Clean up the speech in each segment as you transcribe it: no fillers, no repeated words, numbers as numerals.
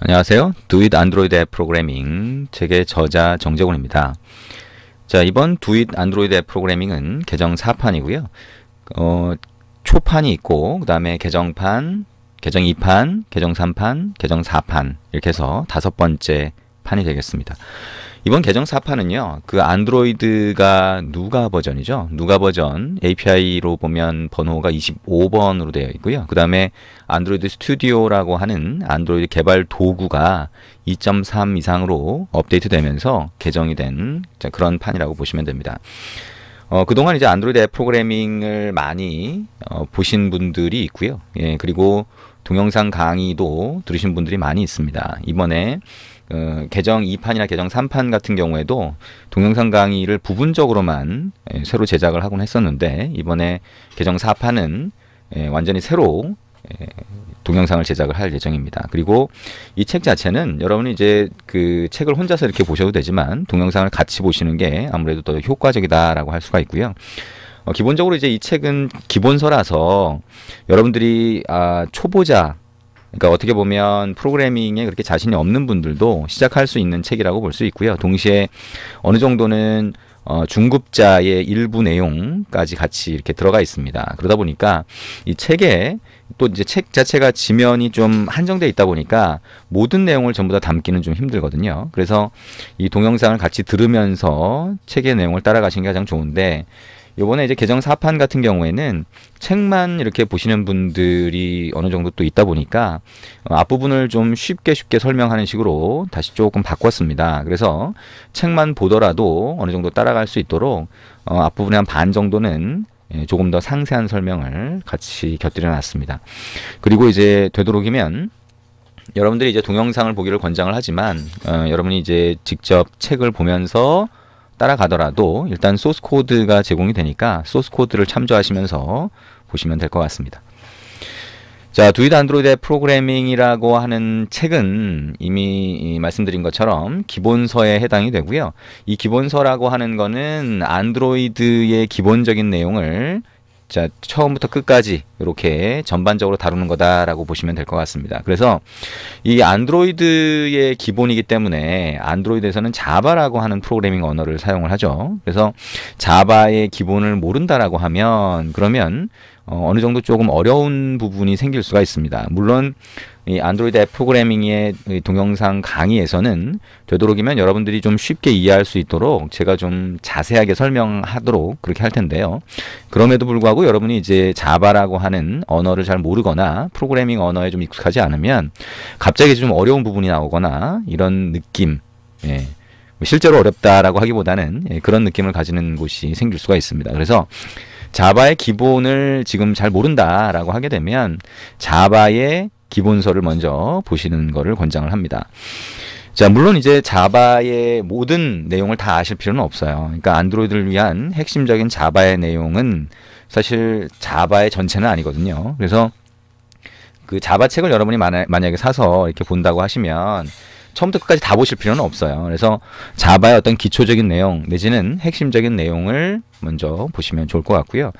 안녕하세요. Do It Android 앱 프로그래밍 책의 저자 정재곤입니다. 자, 이번 Do It Android 앱 프로그래밍은 계정 4판이고요. 초판이 있고 그 다음에 계정판, 계정 2판, 계정 3판, 계정 4판 이렇게 해서 5번째 판이 되겠습니다. 이번 계정 4판은요, 그 안드로이드가 누가 버전이죠. 누가 버전 API로 보면 번호가 25번으로 되어 있고요. 그 다음에 안드로이드 스튜디오라고 하는 안드로이드 개발 도구가 2.3 이상으로 업데이트 되면서 개정이 된 그런 판이라고 보시면 됩니다. 그동안 이제 안드로이드 앱 프로그래밍을 많이 보신 분들이 있고요. 예, 그리고 동영상 강의도 들으신 분들이 많이 있습니다. 이번에 계정 2판이나 계정 3판 같은 경우에도 동영상 강의를 부분적으로만 새로 제작을 하곤 했었는데, 이번에 계정 4판은 완전히 새로 동영상을 제작을 할 예정입니다. 그리고 이 책 자체는 여러분이 이제 그 책을 혼자서 이렇게 보셔도 되지만 동영상을 같이 보시는 게 아무래도 더 효과적이다라고 할 수가 있고요. 기본적으로 이제 이 책은 기본서라서 여러분들이 초보자, 그러니까 어떻게 보면 프로그래밍에 그렇게 자신이 없는 분들도 시작할 수 있는 책이라고 볼 수 있고요. 동시에 어느 정도는 중급자의 일부 내용까지 같이 이렇게 들어가 있습니다. 그러다 보니까 이 책에 또 이제 책 자체가 지면이 좀 한정되어 있다 보니까 모든 내용을 전부 다 담기는 좀 힘들거든요. 그래서 이 동영상을 같이 들으면서 책의 내용을 따라가시는 게 가장 좋은데, 요번에 이제 계정 4판 같은 경우에는 책만 이렇게 보시는 분들이 어느 정도 또 있다 보니까 앞부분을 좀 쉽게 설명하는 식으로 다시 조금 바꿨습니다. 그래서 책만 보더라도 어느 정도 따라갈 수 있도록 앞부분의 한 반 정도는 조금 더 상세한 설명을 같이 곁들여 놨습니다. 그리고 이제 되도록이면 여러분들이 이제 동영상을 보기를 권장을 하지만 여러분이 이제 직접 책을 보면서 따라가더라도 일단 소스 코드가 제공이 되니까 소스 코드를 참조하시면서 보시면 될 것 같습니다. 자, Do It Android 앱 프로그래밍이라고 하는 책은 이미 말씀드린 것처럼 기본서에 해당이 되고요. 이 기본서라고 하는 거는 안드로이드의 기본적인 내용을 자, 처음부터 끝까지 이렇게 전반적으로 다루는 거다라고 보시면 될 것 같습니다. 그래서 이 안드로이드의 기본이기 때문에 안드로이드에서는 자바라고 하는 프로그래밍 언어를 사용을 하죠. 그래서 자바의 기본을 모른다라고 하면 그러면 어느 정도 조금 어려운 부분이 생길 수가 있습니다. 물론 이 안드로이드 앱 프로그래밍의 동영상 강의에서는 되도록이면 여러분들이 좀 쉽게 이해할 수 있도록 제가 좀 자세하게 설명하도록 그렇게 할 텐데요. 그럼에도 불구하고 여러분이 이제 자바라고 하는 언어를 잘 모르거나 프로그래밍 언어에 좀 익숙하지 않으면 갑자기 좀 어려운 부분이 나오거나 이런 느낌, 실제로 어렵다라고 하기보다는 그런 느낌을 가지는 곳이 생길 수가 있습니다. 그래서 자바의 기본을 지금 잘 모른다라고 하게 되면 자바의 기본서를 먼저 보시는 것을 권장을 합니다. 자, 물론 이제 자바의 모든 내용을 다 아실 필요는 없어요. 그러니까 안드로이드를 위한 핵심적인 자바의 내용은 사실 자바의 전체는 아니거든요. 그래서 그 자바 책을 여러분이 만약에 사서 이렇게 본다고 하시면 처음부터 끝까지 다 보실 필요는 없어요. 그래서 자바의 어떤 기초적인 내용 내지는 핵심적인 내용을 먼저 보시면 좋을 것 같고요.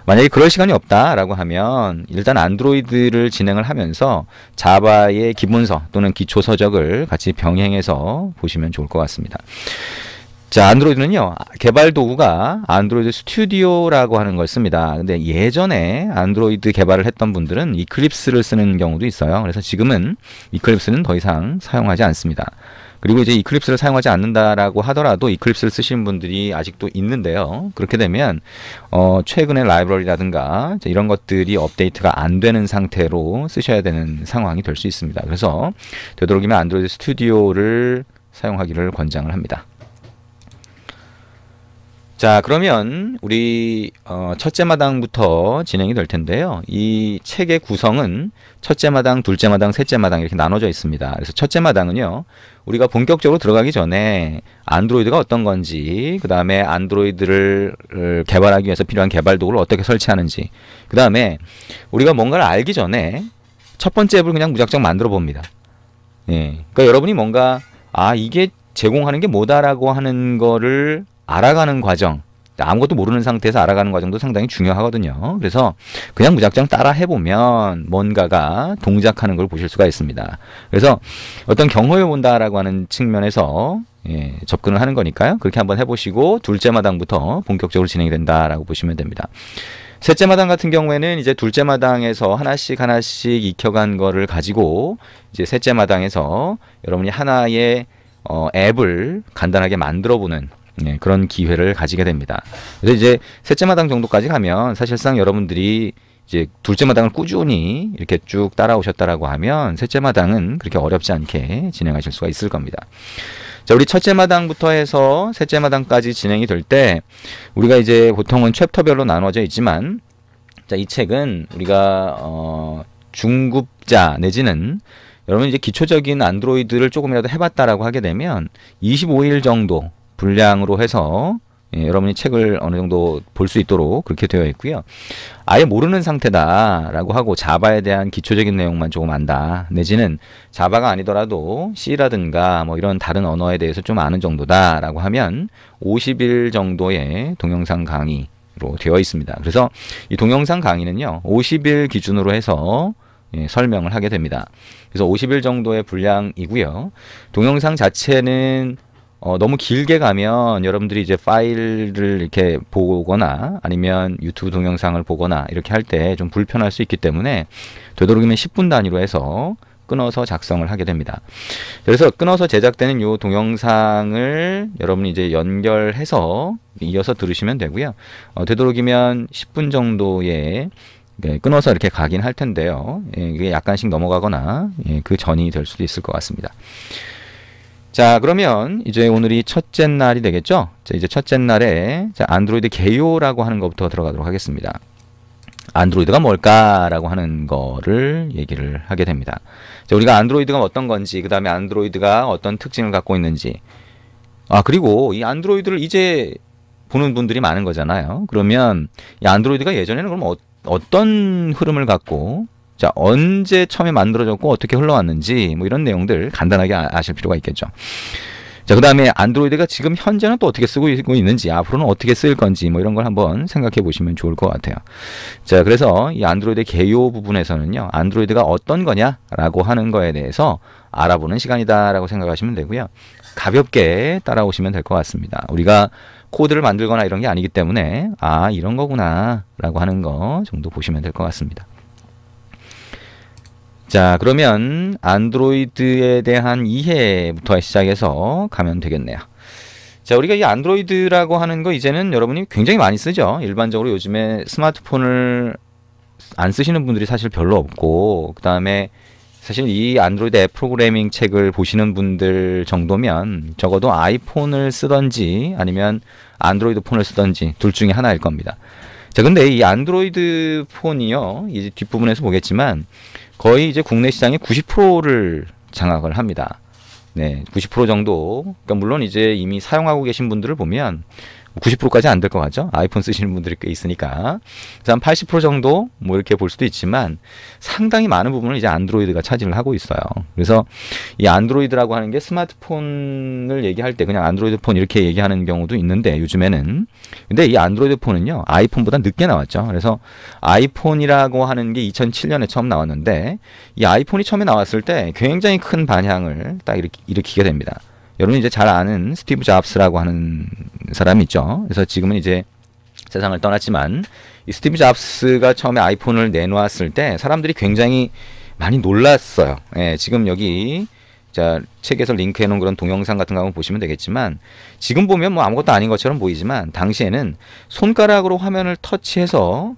만약에 그럴 시간이 없다라고 하면 일단 안드로이드를 진행을 하면서 자바의 기본서 또는 기초 서적을 같이 병행해서 보시면 좋을 것 같습니다. 자, 안드로이드는요, 개발 도구가 안드로이드 스튜디오라고 하는 걸 씁니다. 근데 예전에 안드로이드 개발을 했던 분들은 이클립스를 쓰는 경우도 있어요. 그래서 지금은 이클립스는 더 이상 사용하지 않습니다. 그리고 이제 이클립스를 사용하지 않는다라고 하더라도 이클립스를 쓰시는 분들이 아직도 있는데요. 그렇게 되면 최근의 라이브러리라든가 이런 것들이 업데이트가 안 되는 상태로 쓰셔야 되는 상황이 될 수 있습니다. 그래서 되도록이면 안드로이드 스튜디오를 사용하기를 권장을 합니다. 자, 그러면 우리 첫째 마당부터 진행이 될 텐데요. 이 책의 구성은 첫째 마당, 둘째 마당, 셋째 마당 이렇게 나눠져 있습니다. 그래서 첫째 마당은요, 우리가 본격적으로 들어가기 전에 안드로이드가 어떤 건지, 그 다음에 안드로이드를 개발하기 위해서 필요한 개발 도구를 어떻게 설치하는지, 그 다음에 우리가 뭔가를 알기 전에 첫 번째 앱을 그냥 무작정 만들어 봅니다. 그러니까 여러분이 뭔가 이게 제공하는 게 뭐다라고 하는 거를 알아가는 과정, 아무것도 모르는 상태에서 알아가는 과정도 상당히 중요하거든요. 그래서 그냥 무작정 따라 해보면 뭔가가 동작하는 걸 보실 수가 있습니다. 그래서 어떤 경험해 본다라고 하는 측면에서 접근을 하는 거니까요. 그렇게 한번 해보시고 둘째 마당부터 본격적으로 진행이 된다라고 보시면 됩니다. 셋째 마당 같은 경우에는 이제 둘째 마당에서 하나씩 익혀간 거를 가지고 이제 셋째 마당에서 여러분이 하나의 앱을 간단하게 만들어 보는 그런 기회를 가지게 됩니다. 그래서 이제 셋째 마당 정도까지 가면 사실상 여러분들이 이제 둘째 마당을 꾸준히 이렇게 쭉 따라오셨다라고 하면 셋째 마당은 그렇게 어렵지 않게 진행하실 수가 있을 겁니다. 자, 우리 첫째 마당부터 해서 셋째 마당까지 진행이 될 때 우리가 이제 보통은 챕터별로 나눠져 있지만 자, 이 책은 우리가 중급자 내지는 여러분 이제 기초적인 안드로이드를 조금이라도 해봤다라고 하게 되면 25일 정도 분량으로 해서 여러분이 책을 어느 정도 볼 수 있도록 그렇게 되어 있고요. 아예 모르는 상태다라고 하고 자바에 대한 기초적인 내용만 조금 안다. 내지는 자바가 아니더라도 C라든가 뭐 이런 다른 언어에 대해서 좀 아는 정도다라고 하면 50일 정도의 동영상 강의로 되어 있습니다. 그래서 이 동영상 강의는요. 50일 기준으로 해서 설명을 하게 됩니다. 그래서 50일 정도의 분량이고요. 동영상 자체는 너무 길게 가면 여러분들이 이제 파일을 이렇게 보거나 아니면 유튜브 동영상을 보거나 이렇게 할 때 좀 불편할 수 있기 때문에 되도록이면 10분 단위로 해서 끊어서 작성을 하게 됩니다. 그래서 끊어서 제작되는 이 동영상을 여러분이 이제 연결해서 이어서 들으시면 되고요. 되도록이면 10분 정도의 끊어서 이렇게 가긴 할 텐데요. 이게 약간씩 넘어가거나 그 전이 될 수도 있을 것 같습니다. 자, 그러면 이제 오늘이 첫째 날이 되겠죠? 자, 이제 첫째 날에 자, 안드로이드 개요라고 하는 것부터 들어가도록 하겠습니다. 안드로이드가 뭘까라고 하는 거를 얘기를 하게 됩니다. 자, 우리가 안드로이드가 어떤 건지, 그 다음에 안드로이드가 어떤 특징을 갖고 있는지, 그리고 이 안드로이드를 이제 보는 분들이 많은 거잖아요. 그러면 이 안드로이드가 예전에는 그럼 어떤 흐름을 갖고 자, 언제 처음에 만들어졌고 어떻게 흘러왔는지 뭐 이런 내용들 간단하게 아실 필요가 있겠죠. 자, 그 다음에 안드로이드가 지금 현재는 또 어떻게 쓰고 있는지 앞으로는 어떻게 쓰일 건지 뭐 이런 걸 한번 생각해 보시면 좋을 것 같아요. 자, 그래서 이 안드로이드 개요 부분에서는요. 안드로이드가 어떤 거냐라고 하는 거에 대해서 알아보는 시간이다라고 생각하시면 되고요. 가볍게 따라오시면 될 것 같습니다. 우리가 코드를 만들거나 이런 게 아니기 때문에 이런 거구나 라고 하는 거 정도 보시면 될 것 같습니다. 자, 그러면 안드로이드에 대한 이해부터 시작해서 가면 되겠네요. 자, 우리가 이 안드로이드라고 하는 거 이제는 여러분이 굉장히 많이 쓰죠. 일반적으로 요즘에 스마트폰을 안 쓰시는 분들이 사실 별로 없고, 그 다음에 사실 이 안드로이드 앱 프로그래밍 책을 보시는 분들 정도면 적어도 아이폰을 쓰던지 아니면 안드로이드 폰을 쓰던지 둘 중에 하나일 겁니다. 자, 근데 이 안드로이드 폰이요, 이제 뒷부분에서 보겠지만 거의 이제 국내 시장의 90%를 장악을 합니다. 네, 90% 정도. 그러니까 물론 이제 이미 사용하고 계신 분들을 보면 90%까지 안 될 것 같죠? 아이폰 쓰시는 분들이 꽤 있으니까. 그래서 한 80% 정도 뭐 이렇게 볼 수도 있지만 상당히 많은 부분을 이제 안드로이드가 차지를 하고 있어요. 그래서 이 안드로이드라고 하는 게 스마트폰을 얘기할 때 그냥 안드로이드 폰 이렇게 얘기하는 경우도 있는데 요즘에는. 근데 이 안드로이드 폰은요, 아이폰보다 늦게 나왔죠. 그래서 아이폰이라고 하는 게 2007년에 처음 나왔는데 이 아이폰이 처음에 나왔을 때 굉장히 큰 반향을 딱 일으키게 됩니다. 여러분이 이제 잘 아는 스티브 잡스라고 하는 사람이 있죠. 그래서 지금은 이제 세상을 떠났지만 이 스티브 잡스가 처음에 아이폰을 내놓았을 때 사람들이 굉장히 많이 놀랐어요. 지금 여기 자, 책에서 링크해 놓은 그런 동영상 같은 거 한번 보시면 되겠지만 지금 보면 뭐 아무것도 아닌 것처럼 보이지만 당시에는 손가락으로 화면을 터치해서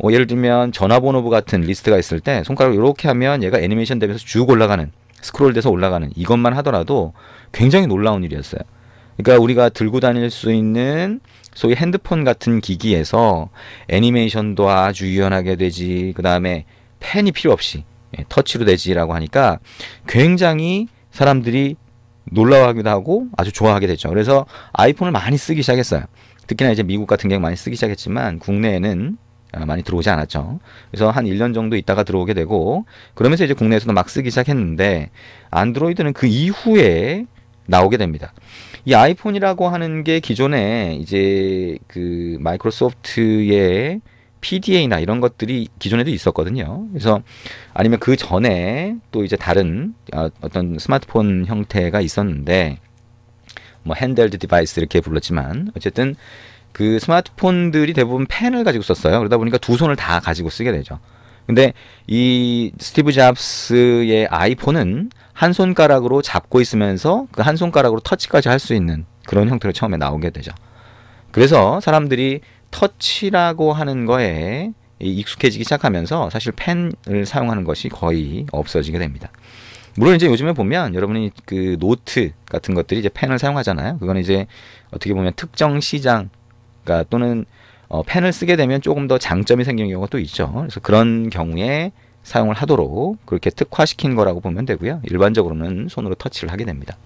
예를 들면 전화번호부 같은 리스트가 있을 때 손가락으로 이렇게 하면 얘가 애니메이션 되면서 쭉 올라가는, 스크롤 돼서 올라가는, 이것만 하더라도 굉장히 놀라운 일이었어요. 그러니까 우리가 들고 다닐 수 있는 소위 핸드폰 같은 기기에서 애니메이션도 아주 유연하게 되지, 그 다음에 펜이 필요 없이 터치로 되지라고 하니까 굉장히 사람들이 놀라워하기도 하고 아주 좋아하게 됐죠. 그래서 아이폰을 많이 쓰기 시작했어요. 특히나 이제 미국 같은 경우 많이 쓰기 시작했지만 국내에는 많이 들어오지 않았죠. 그래서 한 1년 정도 있다가 들어오게 되고 그러면서 이제 국내에서도 막 쓰기 시작했는데 안드로이드는 그 이후에 나오게 됩니다. 이 아이폰이라고 하는 게 기존에 이제 그 마이크로소프트의 PDA나 이런 것들이 기존에도 있었거든요. 그래서 아니면 그 전에 또 이제 다른 어떤 스마트폰 형태가 있었는데 뭐 핸드헬드 디바이스 이렇게 불렀지만 어쨌든 그 스마트폰들이 대부분 펜을 가지고 썼어요. 그러다 보니까 두 손을 다 가지고 쓰게 되죠. 근데 이 스티브 잡스의 아이폰은 한 손가락으로 잡고 있으면서 그 한 손가락으로 터치까지 할 수 있는 그런 형태로 처음에 나오게 되죠. 그래서 사람들이 터치라고 하는 거에 익숙해지기 시작하면서 사실 펜을 사용하는 것이 거의 없어지게 됩니다. 물론 이제 요즘에 보면 여러분이 그 노트 같은 것들이 이제 펜을 사용하잖아요. 그거는 이제 어떻게 보면 특정 시장, 그러니까 또는 펜을 쓰게 되면 조금 더 장점이 생기는 경우가 또 있죠. 그래서 그런 경우에 사용을 하도록 그렇게 특화시킨 거라고 보면 되고요. 일반적으로는 손으로 터치를 하게 됩니다.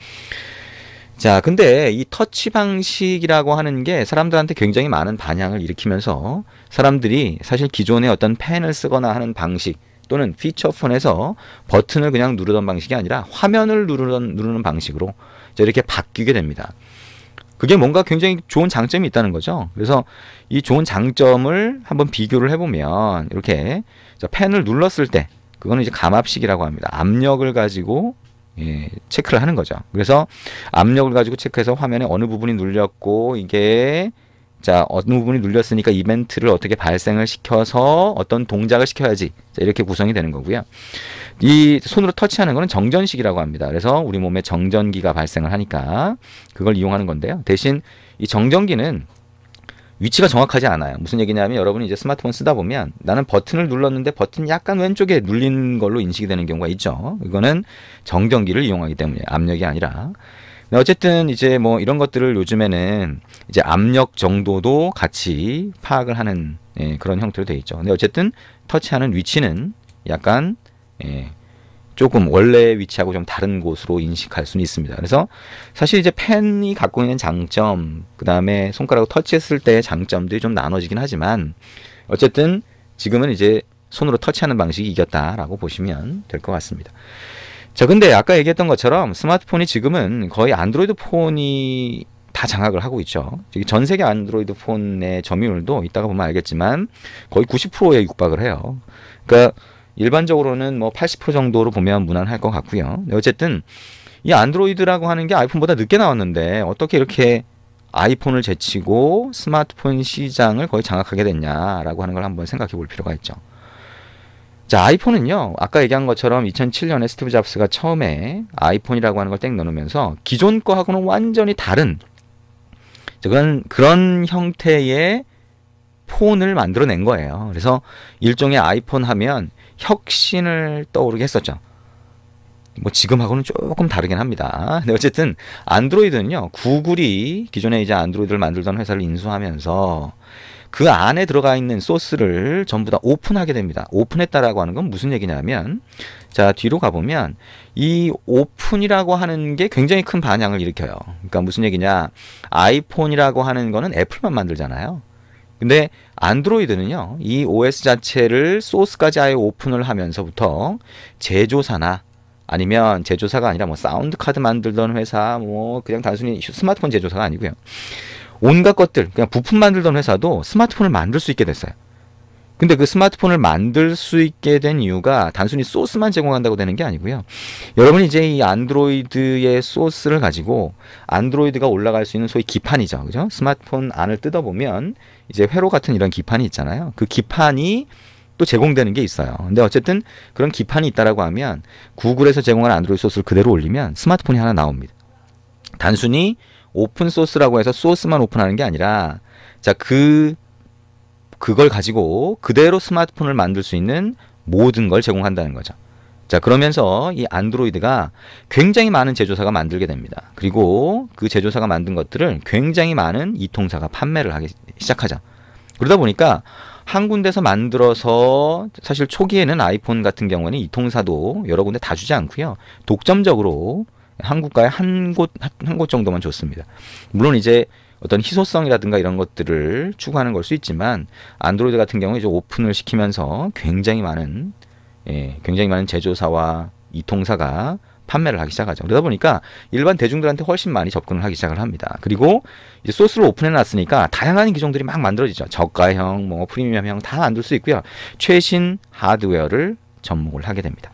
자, 근데 이 터치 방식이라고 하는 게 사람들한테 굉장히 많은 반향을 일으키면서 사람들이 사실 기존의 어떤 펜을 쓰거나 하는 방식 또는 피처폰에서 버튼을 그냥 누르던 방식이 아니라 화면을 누르는 방식으로 이렇게 바뀌게 됩니다. 그게 뭔가 굉장히 좋은 장점이 있다는 거죠. 그래서 이 좋은 장점을 한번 비교를 해보면 이렇게 펜을 눌렀을 때 그거는 이제 감압식이라고 합니다. 압력을 가지고 체크를 하는 거죠. 그래서 압력을 가지고 체크해서 화면에 어느 부분이 눌렸고 이게 자 어느 부분이 눌렸으니까 이벤트를 어떻게 발생을 시켜서 어떤 동작을 시켜야지 자, 이렇게 구성이 되는 거고요. 이 손으로 터치하는 거는 정전식이라고 합니다. 그래서 우리 몸에 정전기가 발생을 하니까 그걸 이용하는 건데요. 대신 이 정전기는 위치가 정확하지 않아요. 무슨 얘기냐면 여러분이 이제 스마트폰 쓰다 보면 나는 버튼을 눌렀는데 버튼 약간 왼쪽에 눌린 걸로 인식이 되는 경우가 있죠. 이거는 정전기를 이용하기 때문에 압력이 아니라. 어쨌든 이제 뭐 이런 것들을 요즘에는 이제 압력 정도도 같이 파악을 하는 그런 형태로 되어 있죠. 근데 어쨌든 터치하는 위치는 약간 조금 원래 위치하고 좀 다른 곳으로 인식할 수는 있습니다. 그래서 사실 이제 펜이 갖고 있는 장점, 그 다음에 손가락으로 터치했을 때의 장점들이 좀 나눠지긴 하지만 어쨌든 지금은 이제 손으로 터치하는 방식이 이겼다라고 보시면 될 것 같습니다. 자, 근데 아까 얘기했던 것처럼 스마트폰이 지금은 거의 안드로이드 폰이 다 장악을 하고 있죠. 전 세계 안드로이드 폰의 점유율도 이따가 보면 알겠지만 거의 90%에 육박을 해요. 그러니까 일반적으로는 뭐 80% 정도로 보면 무난할 것 같고요. 어쨌든 이 안드로이드라고 하는 게 아이폰보다 늦게 나왔는데 어떻게 이렇게 아이폰을 제치고 스마트폰 시장을 거의 장악하게 됐냐라고 하는 걸 한번 생각해 볼 필요가 있죠. 자, 아이폰은요, 아까 얘기한 것처럼 2007년에 스티브 잡스가 처음에 아이폰이라고 하는 걸 땡 넣으면서 기존 거하고는 완전히 다른 그런 형태의 폰을 만들어낸 거예요. 그래서 일종의 아이폰 하면 혁신을 떠오르게 했었죠. 뭐 지금하고는 조금 다르긴 합니다. 근데 어쨌든 안드로이드는요, 구글이 기존에 이제 안드로이드를 만들던 회사를 인수하면서 그 안에 들어가 있는 소스를 전부 다 오픈하게 됩니다. 오픈했다라고 하는 건 무슨 얘기냐면, 자, 뒤로 가보면 이 오픈이라고 하는 게 굉장히 큰 반향을 일으켜요. 그러니까 무슨 얘기냐, 아이폰이라고 하는 거는 애플만 만들잖아요. 근데 안드로이드는요, 이 OS 자체를 소스까지 아예 오픈을 하면서부터 제조사나 아니면 제조사가 아니라 뭐 사운드 카드 만들던 회사, 뭐 그냥 단순히 스마트폰 제조사가 아니고요. 온갖 것들, 그냥 부품 만들던 회사도 스마트폰을 만들 수 있게 됐어요. 근데 그 스마트폰을 만들 수 있게 된 이유가 단순히 소스만 제공한다고 되는 게 아니고요. 여러분이 이제 이 안드로이드의 소스를 가지고 안드로이드가 올라갈 수 있는 소위 기판이죠. 그죠? 스마트폰 안을 뜯어보면 이제 회로 같은 이런 기판이 있잖아요. 그 기판이 또 제공되는 게 있어요. 근데 어쨌든 그런 기판이 있다라고 하면 구글에서 제공한 안드로이드 소스를 그대로 올리면 스마트폰이 하나 나옵니다. 단순히 오픈 소스라고 해서 소스만 오픈하는 게 아니라 자, 그걸 가지고 그대로 스마트폰을 만들 수 있는 모든 걸 제공한다는 거죠. 자, 그러면서 이 안드로이드가 굉장히 많은 제조사가 만들게 됩니다. 그리고 그 제조사가 만든 것들을 굉장히 많은 이통사가 판매를 하기 시작하죠. 그러다 보니까 한 군데서 만들어서 사실 초기에는 아이폰 같은 경우는 이통사도 여러 군데 다 주지 않고요. 독점적으로 한국가에 한 곳 정도만 줬습니다. 물론 이제 어떤 희소성이라든가 이런 것들을 추구하는 걸 수 있지만 안드로이드 같은 경우에 이제 오픈을 시키면서 굉장히 많은 제조사와 이통사가 판매를 하기 시작하죠. 그러다 보니까 일반 대중들한테 훨씬 많이 접근을 하기 시작을 합니다. 그리고 이제 소스를 오픈해 놨으니까 다양한 기종들이 막 만들어지죠. 저가형, 뭐 프리미엄형 다 만들 수 있고요. 최신 하드웨어를 접목을 하게 됩니다.